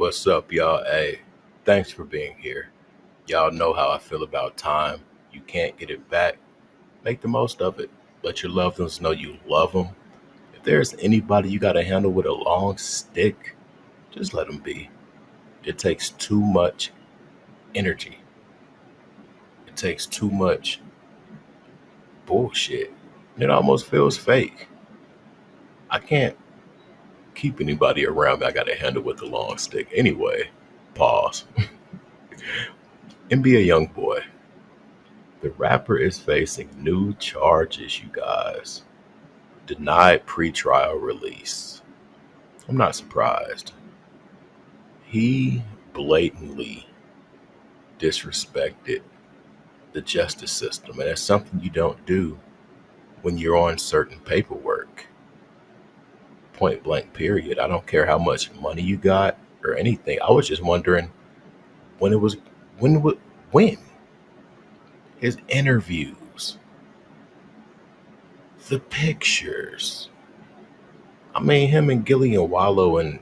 What's up, y'all? Hey, thanks for being here. Y'all know how I feel about time. You can't get it back. Make the most of it. Let your loved ones know you love them. If there's anybody you got to handle with a long stick, just let them be. It takes too much energy. It takes too much bullshit. It almost feels fake. I can't keep anybody around me I got to handle with a long stick. Anyway, pause. NBA Youngboy. The rapper is facing new charges, you guys. Denied pretrial release. I'm not surprised. He blatantly disrespected the justice system, and that's something you don't do when you're on certain paperwork. Point blank, period. I don't care how much money you got or anything. I was just wondering when it was, when his interviews, the pictures. I mean, him and Gillian Wallow, and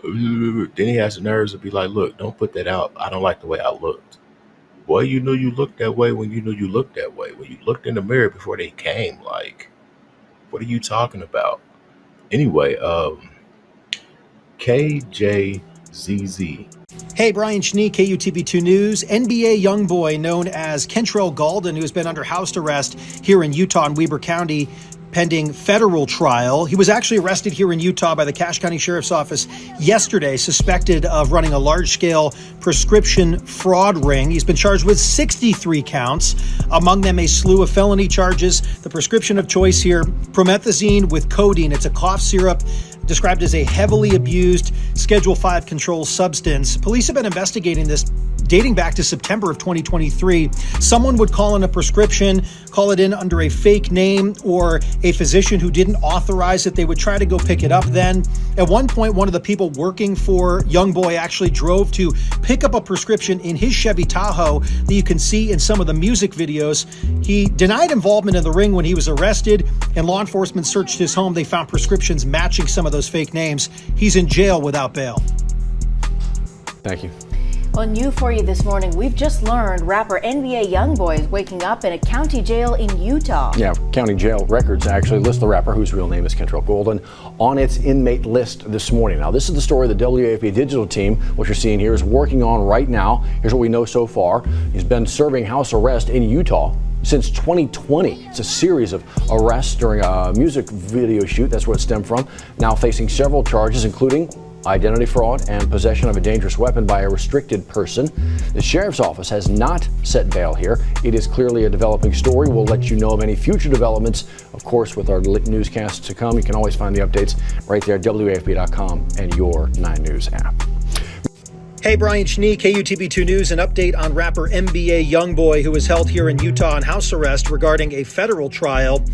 then he has the nerves to be like, look, don't put that out. I don't like the way I looked. Boy, you knew you looked that way when you knew you looked that way. When you looked in the mirror before they came, like, what are you talking about? Anyway, KJZZ. Hey, Brian Schnee, KUTV2 News. NBA Youngboy, known as Kentrell Galden, who has been under house arrest here in Utah and Weber County, pending federal trial. He was actually arrested here in Utah by the Cache County Sheriff's Office yesterday, suspected of running a large-scale prescription fraud ring. He's been charged with 63 counts, among them a slew of felony charges. The prescription of choice here, promethazine with codeine. It's a cough syrup described as a heavily abused Schedule 5 controlled substance. Police have been investigating this dating back to September of 2023. Someone would call in a prescription, call it in under a fake name, or a physician who didn't authorize it. They would try to go pick it up then. At one point, one of the people working for Youngboy actually drove to pick up a prescription in his Chevy Tahoe that you can see in some of the music videos. He denied involvement in the ring when he was arrested, and law enforcement searched his home. They found prescriptions matching some of those fake names. He's in jail without bail. Thank you. Well, new for you this morning, we've just learned rapper NBA Youngboy is waking up in a county jail in Utah. Yeah, county jail records actually list the rapper, whose real name is Kentrell Galden, on its inmate list this morning. Now, this is the story the WAFB digital team, what you're seeing here, is working on right now. Here's what we know so far. He's been serving house arrest in Utah since 2020. It's a series of arrests during a music video shoot. That's where it stemmed from. Now facing several charges, including identity fraud and possession of a dangerous weapon by a restricted person. The sheriff's office has not set bail here. It is clearly a developing story. We'll let you know of any future developments, of course, with our newscasts to come. You can always find the updates right there at WAFB.com and your 9 News app. Hey, Brian Schnee, KUTV2 News, an update on rapper NBA Youngboy, who was held here in Utah on house arrest regarding a federal trial.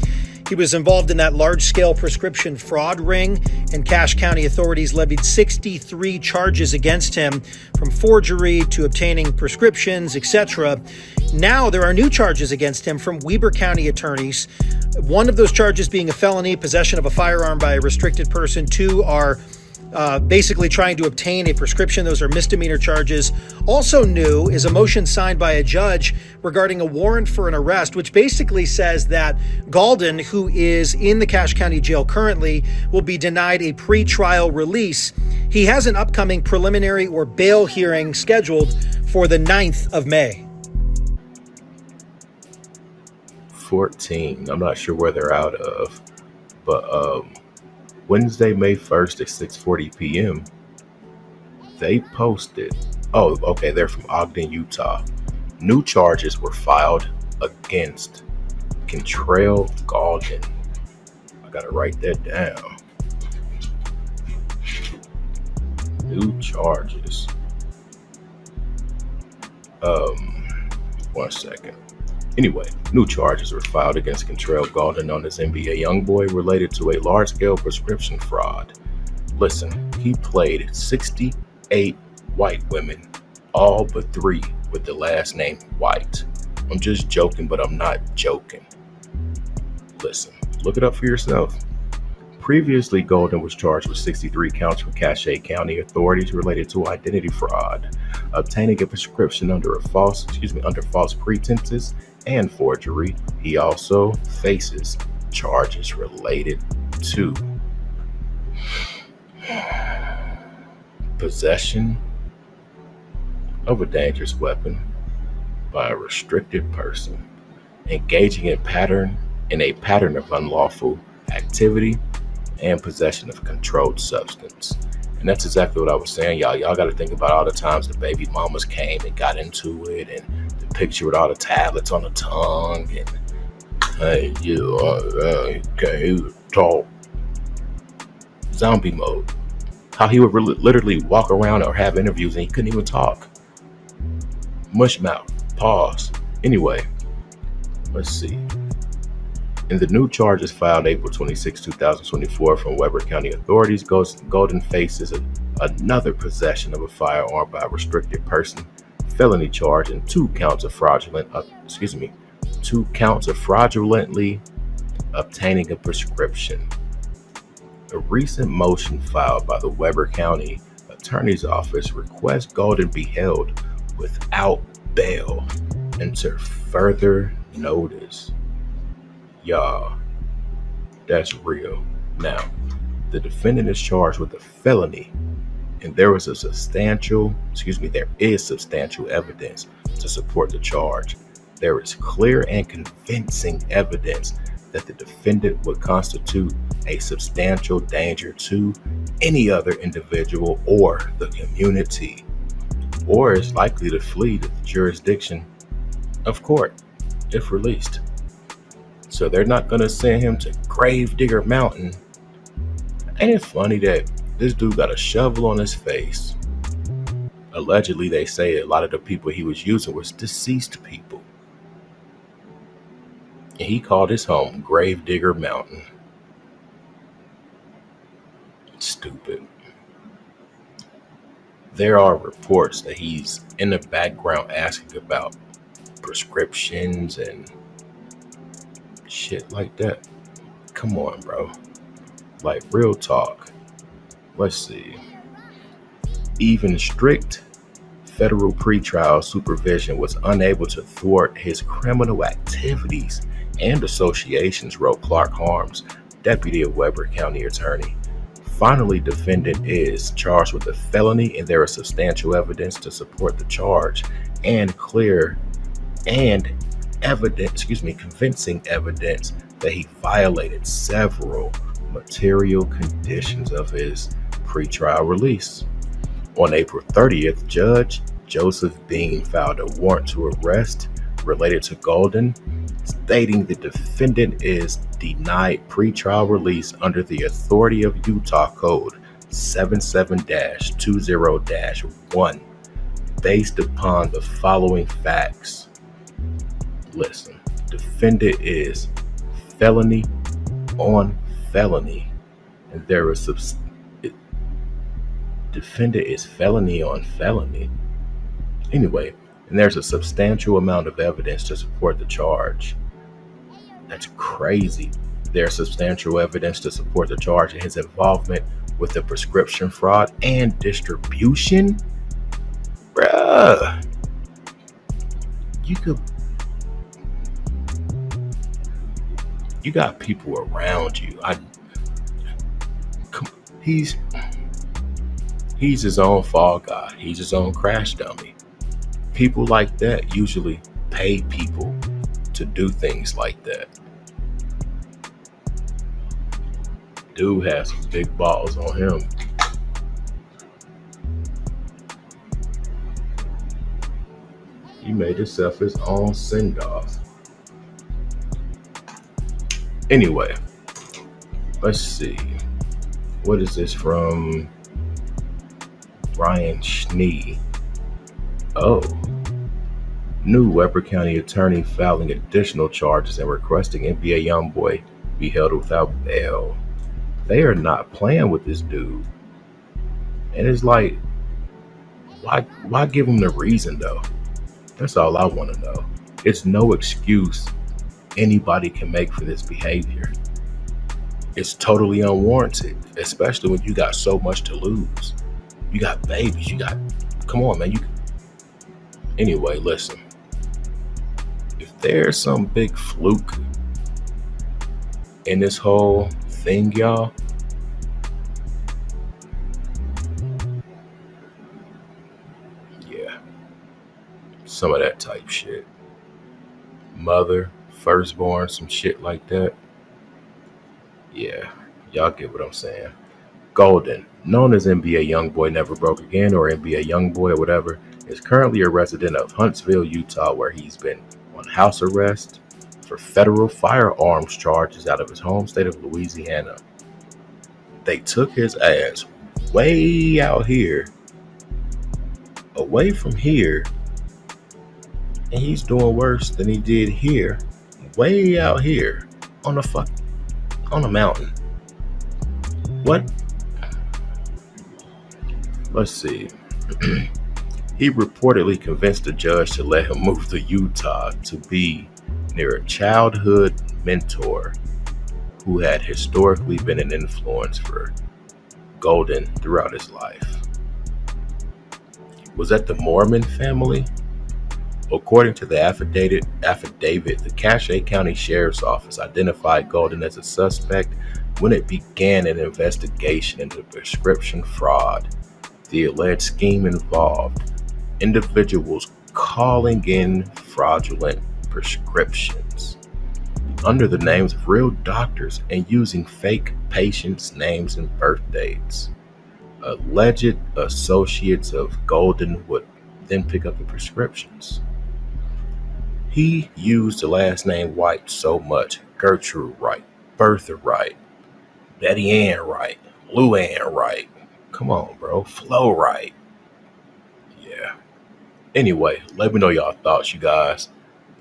He was involved in that large-scale prescription fraud ring, and Cache County authorities levied 63 charges against him, from forgery to obtaining prescriptions, etc. Now there are new charges against him from Weber County attorneys. One of those charges being a felony, possession of a firearm by a restricted person. 2 are basically trying to obtain a prescription. Those are misdemeanor charges. Also new is a motion signed by a judge regarding a warrant for an arrest, which basically says that Galden, who is in the Cache County Jail currently, will be denied a pre-trial release. He has an upcoming preliminary or bail hearing scheduled for the 9th of May. 14. I'm not sure where they're out of, but Wednesday, May 1st at 6:40 p.m., they posted, oh, okay, they're from Ogden, Utah. New charges were filed against Kentrell Galden. I gotta write that down. New charges. 1 second. Anyway, new charges were filed against Kentrell Galden, known as NBA Youngboy, related to a large-scale prescription fraud. Listen, he played 68 white women, all but 3 with the last name White. I'm just joking, but I'm not joking. Listen, look it up for yourself. Previously, Golden was charged with 63 counts from Cache County authorities related to identity fraud, obtaining a prescription under false pretenses, and forgery. He also faces charges related to possession of a dangerous weapon by a restricted person, engaging in a pattern of unlawful activity, and possession of controlled substance. And that's exactly what I was saying, y'all. Y'all got to think about all the times the baby mamas came and got into it, and the picture with all the tablets on the tongue, and hey, you can't talk. Zombie mode. How he would literally walk around or have interviews and he couldn't even talk. Mush mouth. Pause. Anyway, let's see. In the new charges filed April 26, 2024 from Weber County authorities, Golden faces another possession of a firearm by a restricted person, felony charge, and two counts of fraudulently obtaining a prescription. A recent motion filed by the Weber County Attorney's Office requests Golden be held without bail until further notice. Y'all, that's real. Now, the defendant is charged with a felony, and there is substantial evidence to support the charge. There is clear and convincing evidence that the defendant would constitute a substantial danger to any other individual or the community, or is likely to flee the jurisdiction of court if released. So they're not going to send him to Gravedigger Mountain. Ain't it funny that this dude got a shovel on his face? Allegedly, they say a lot of the people he was using was deceased people. And he called his home Gravedigger Mountain. Stupid. There are reports that he's in the background asking about prescriptions and shit like that. Come on, bro. Like, real talk. Let's see. Even strict federal pretrial supervision was unable to thwart his criminal activities and associations, wrote Clark Harms, deputy of Weber County attorney. Finally, defendant is charged with a felony, and there is substantial evidence to support the charge and convincing evidence that he violated several material conditions of his pretrial release. On April 30th, Judge Joseph Bean filed a warrant to arrest related to Golden, stating the defendant is denied pretrial release under the authority of Utah Code 77-20-1 based upon the following facts. Listen, defendant is felony on felony, and there is defendant is felony on felony. Anyway, and there's a substantial amount of evidence to support the charge. That's crazy. There's substantial evidence to support the charge of his involvement with the prescription fraud and distribution. Bruh. You got people around you. He's his own fall guy. He's his own crash dummy. People like that usually pay people to do things like that. Dude has some big balls on him. He made himself his own send-off. Anyway, let's see. What is this from? Brian Schnee. Oh. New Weber County attorney filing additional charges and requesting NBA Youngboy be held without bail. They are not playing with this dude. And it's like, why give him the reason though? That's all I want to know. It's no excuse anybody can make for this behavior. It's totally unwarranted, especially when you got so much to lose. You got babies. Come on, man. Anyway, listen. If there's some big fluke in this whole thing, y'all, yeah, some of that type shit. Mother, firstborn, some shit like that. Yeah, y'all get what I'm saying. Golden, known as NBA Youngboy Never Broke Again or NBA Youngboy or whatever, is currently a resident of Huntsville, Utah, where he's been on house arrest for federal firearms charges out of his home state of Louisiana. They took his ass way out here, away from here, and he's doing worse than he did here, way out here on a mountain. What? Let's see. He reportedly convinced the judge to let him move to Utah to be near a childhood mentor who had historically been an influence for Golden throughout his life. Was that the Mormon family? According to the affidavit, the Cache County Sheriff's Office identified Golden as a suspect when it began an investigation into prescription fraud. The alleged scheme involved individuals calling in fraudulent prescriptions under the names of real doctors and using fake patients' names and birth dates. Alleged associates of Golden would then pick up the prescriptions. He used the last name White so much: Gertrude Wright, Bertha Wright, Betty Ann Wright, Lou Ann Wright. Come on, bro. Flo Wright. Yeah. Anyway, let me know y'all thoughts, you guys.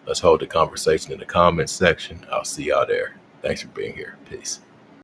Let's hold the conversation in the comments section. I'll see y'all there. Thanks for being here. Peace.